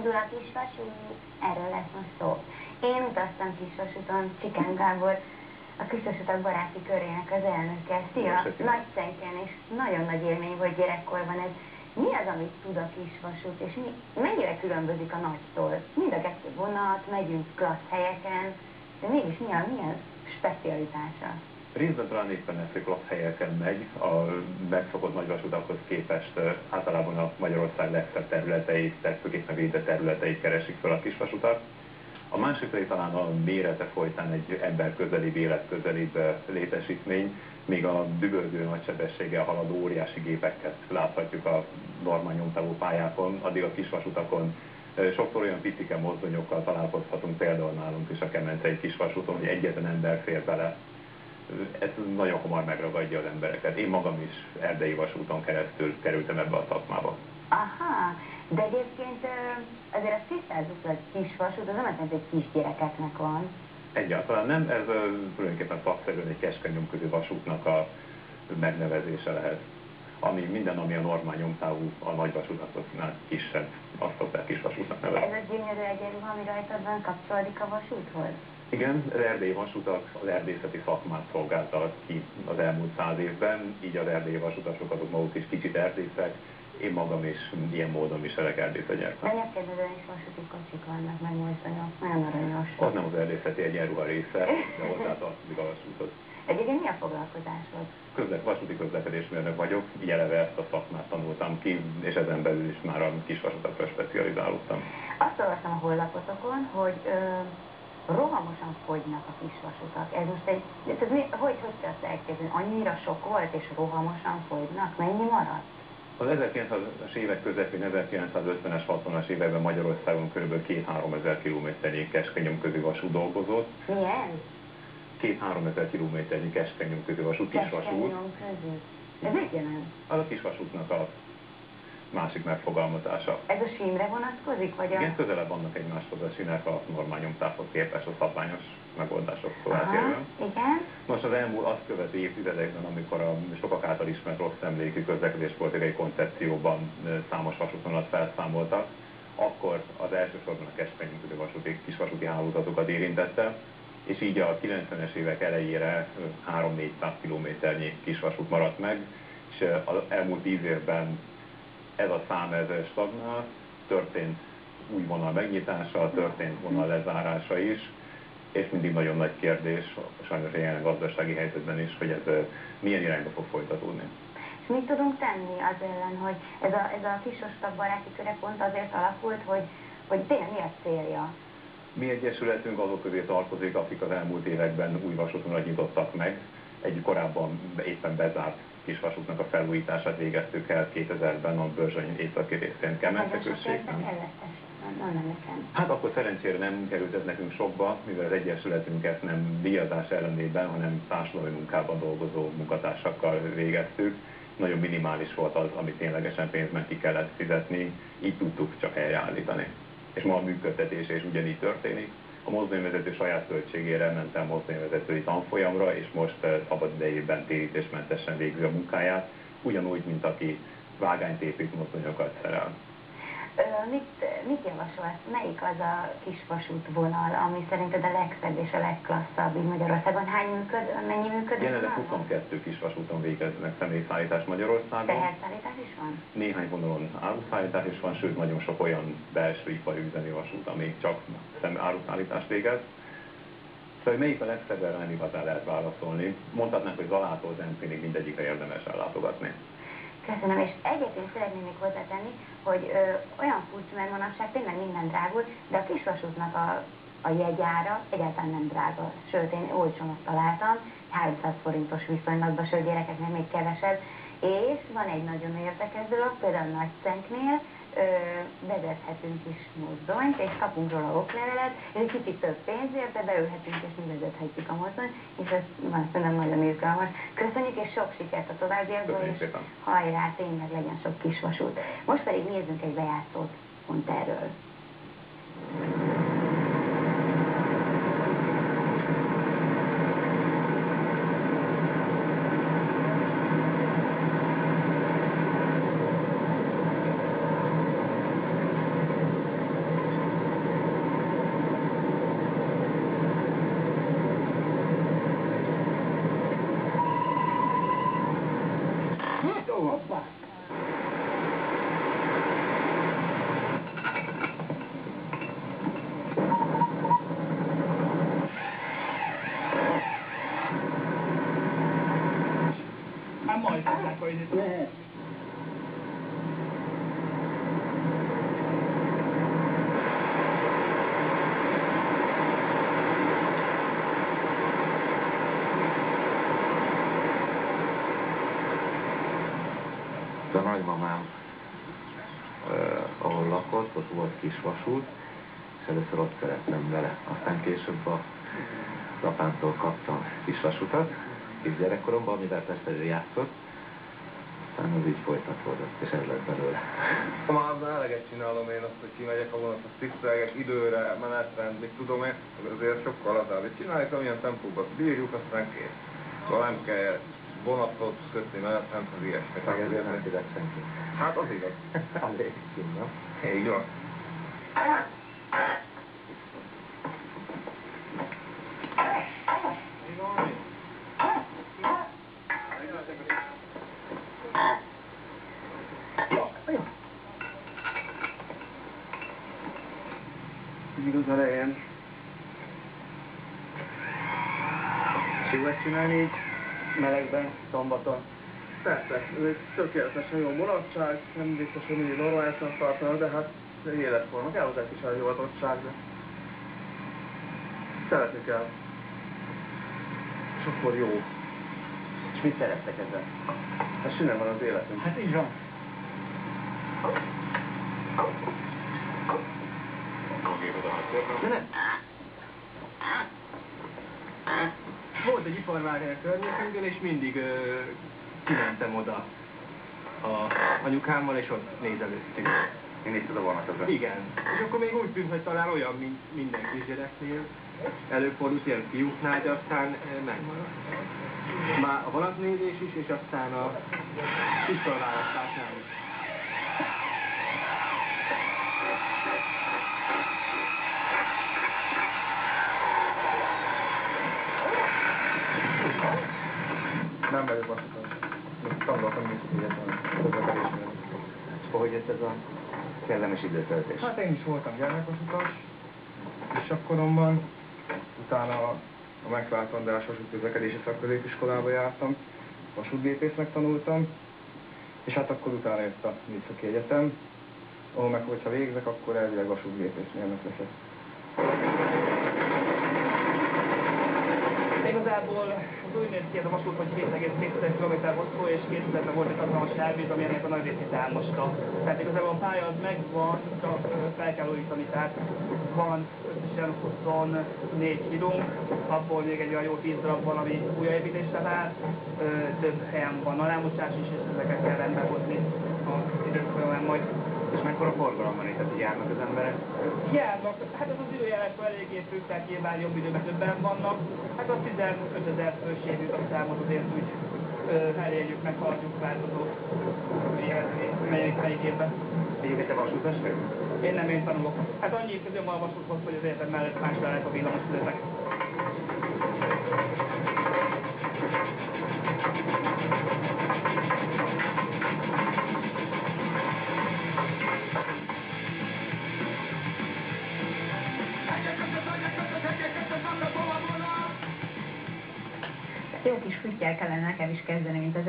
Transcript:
indul a kisvasút, erről lesz most szó. Én utaztam kisvasúton, Csikán Gábor, a kisvasutak baráti körének az elnöke. Szia! Nagyszenken, és nagyon nagy élmény volt gyerekkorban ez. Mi az, amit tud a kisvasút, és mennyire különbözik a nagytól? Mind a kettő vonat, megyünk klassz helyeken, de mégis milyen specialitása? Részben talán éppen ez, hogy klassz helyeken megy, a megszokott nagyvasutakhoz képest általában a Magyarország legszebb területeit, legfőképpen védett területeit keresik fel a kisvasutak. A másik pedig talán a mérete folytán egy emberközelibb, életközelibb létesítmény, még a dübörgő nagysebességgel haladó óriási gépeket láthatjuk a normál nyomtávú pályákon, addig a kisvasutakon sokszor olyan picike mozdonyokkal találkozhatunk, például nálunk is a Kemencei kisvasúton, hogy egyetlen ember fér bele. Ez nagyon hamar megragadja az embereket. Én magam is erdei vasúton keresztül kerültem ebbe a szakmába. Aha, de egyébként azért azt tisztázzuk, hogy a kisvasút, az nem azt jelenti, hogy kisgyerekeknek van. Egyáltalán nem, ez tulajdonképpen szakszerűen egy keskeny nyomközű vasútnak a megnevezése lehet. Minden, ami a normál nyomtávú, a nagyvasutaknál kisebb, azt szokták kisvasútnak nevezni. Ez a gyönyörű egyenruha, ami rajtad van, kapcsolódik a vasúthoz? Igen, az erdélyi vasutak az erdészeti szakmát szolgálta ki az elmúlt 100 évben, így az erdélyi vasutasok azok maguk is kicsit erdészek. Én magam is ilyen módon viselek erdészegyeket. De nyelvkedveden is vasúti kocsik vannak, meg mozdonyok, nagyon aranyos. Az nem az erdészeti egyenruha része, de hozzátartozik a vasúthoz. Egyébként mi a foglalkozásod? Vasúti közlekedésmérnök vagyok, így eleve ezt a szakmát tanultam ki, és ezen belül is már a kisvasutakra specializálódtam. Azt olvastam a honlapotokon, hogy rohamosan fogynak a kisvasutak. Ez most hogy kell ezt elképzelni? Annyira sok volt, és rohamosan fogynak? Mennyi maradt? Az 1900-as évek közepén, 1950-es, 60-as években Magyarországon kb. 2-3 ezer kilométernyi keskeny nyomközű vasút dolgozott. Milyen? 2-3 ezer kilométernyi keskeny nyomközű vasút, kisvasút. Ez mit jelent? Az a kisvasútnak a másik megfogalmazása. Ez a sínre vonatkozik? Vagy igen, közelebb vannak egymáshoz a sínek a normál nyomtávhoz képest, a szabványos megoldásoktól eltérően. Igen. Most az elmúlt azt követő évtizedekben, amikor a sokak által ismert rossz emlékű közlekedéspolitikai koncepcióban számos vasútvonalat felszámoltak, akkor az elsősorban a keskeny nyomközű kisvasúti hálózatokat érintette, és így a 90-es évek elejére 300-400 kilométernyi kisvasút maradt meg, és az elmúlt 10 évben ez a szám stagnál, történt új vonal megnyitása, történt vonal lezárása is, és mindig nagyon nagy kérdés, sajnos a jelen gazdasági helyzetben is, hogy ez milyen irányba fog folytatódni. És mit tudunk tenni az ellen, hogy ez a kisvasutak baráti köre pont azért alakult, hogy tényleg mi a célja? Mi egyesületünk azok közé tartozik, akik az elmúlt években új vasútvonalat nyitottak meg. Egy korábban éppen bezárt kisvasútnak a felújítását végeztük el 2000-ben a Börzsöny északi részén Kemence községben. Hát akkor szerencsére nem került ez nekünk sokba, mivel az egyesületünket nem díjazás ellenében, hanem társadalmi munkában dolgozó munkatársakkal végeztük. Nagyon minimális volt az, amit ténylegesen pénzben ki kellett fizetni, így tudtuk csak helyreállítani. És ma a működtetés is ugyanígy történik. A mozdonyvezető saját költségére ment el mozdonyvezetői tanfolyamra, és most szabad idejében térítésmentesen végzi a munkáját, ugyanúgy, mint aki vágányt épít, mozdonyokat szerel. Mit javasolsz? Melyik az a kisvasútvonal, ami szerinted a legszebb és a legklasszabb így Magyarországon? Mennyi működő? Jelenleg 22 kisvasúton végeznek személyszállítást Magyarországon. Teherszállítás is van? Néhány vonalon áruszállítás is van, sőt nagyon sok olyan belső ipari üzemi vasút, ami csak áruszállítást végez. Szóval melyik a legszebb, rá igazán lehet válaszolni. Mondhatnánk, hogy Zalától Zemplínig mindegyikre érdemes ellátogatni. Köszönöm, és egyébként szeretném még hozzátenni, hogy olyan furcsa, mert manapság tényleg minden drágul, de a kisvasútnak a jegyára egyáltalán nem drága. Sőt, én olcsónak találtam, 300 forintos viszonylatban, sőt gyerekeknek még kevesebb. És van egy nagyon érdekes dolog, például Nagyszenknél vezethetünk is mozdonyt, és kapunk róla oklevelet, és egy kicsit több pénzért, de beülhetünk és mi vezethetjük a mozdonyt, és ez szerintem nagyon izgalmas. Köszönjük, és sok sikert a továbbiakban, és hajrá, tényleg legyen sok kisvasút. Most pedig nézzünk egy bejátszót pont erről. Hát majd tudnák, hogy itt lehet. A nagymamám, ahol lakott, ott volt kis vasút, és először ott szerettem vele. Aztán később a apámtól kaptam kis vasutat, kis gyerekkoromban, amivel persze játszott, aztán az így folytatódott, és ez lett belőle. Már eleget csinálom én azt, hogy kimegyek a vonathoz, tisztelgek időre, menetrend, mit tudom én, azért sokkal lazább. Csináljuk, amilyen tempóban bírjuk, aztán kész. Szóval nem kell vonatot kötni, menetrendhez, ilyesmit. Meg ezért nem fizet senki. Hát az igaz. Elég színna. Így van. Még az elején. Jó ezt csinálni így melegben, szombaton. Persze, ez egy tökéletesen jó mulatság, nem biztos, hogy mindig normálisan tartana, de hát egy életforma, kell hozzá egy kis elhivatottság, de szeretni kell. És akkor jó. És mit szerettek ezzel? Hát sinem van az életünk. Hát így van. De nem. Volt egy iparvágány a környékünkön, és mindig kimentem oda anyukámmal, és ott nézelődtünk. Én itt tudom vonatozva. Igen. És akkor még úgy tűnt, hogy talán olyan, mint minden kisgyereknél. Előfordult ilyen fiúknál, de aztán megmaradt. Már a vonatnézés is, és aztán a iskolaválasztásnál is. Nem vagyok vasutas. Még tanultam műszaki egyetemen, közlekedésnél. És hogy jött ez a kellemes időtöltés? Hát én is voltam gyermekvasutas, kisakkoromban. Utána a Megvált András vasútközlekedési szakközépiskolába jártam, vasútgépésznek tanultam, és hát akkor utána jött a műszaki egyetem, ahol meg, hogyha végzek, akkor elvileg vasútgépészmérnök leszek. Igazából az úgy néz ki ez a vasút, hogy 7,2 km hosszú, és 2000-ben volt egy hatalmas elvíz, ami ennek a nagy részét elmosta. Tehát igazából a pálya az megvan, csak fel kell újítani, tehát van összesen 24 hídunk, abból még egy olyan jó 10 darab van, ami újjáépítésre vár, több helyen van alámosás is, és ezeket kell rendbe hozni az idők folyamán majd. És mekkora forgalom van itt, hogy járnak az emberek? Járnak, hát ez az időjárásban eléggé függ, tehát nyilván jobb időben többen vannak. Hát a 15 000 fős számot azért úgy eléljük, meghaladjuk változó melyik évben. Egyébként te vasutas vagy? Én nem, én tanulok. Hát annyi közöm van a vasúthoz, hogy az egyetem mellett más lehet a villamos fizetek. Jó kis füttyel kellene nekem is kezdeni, mint az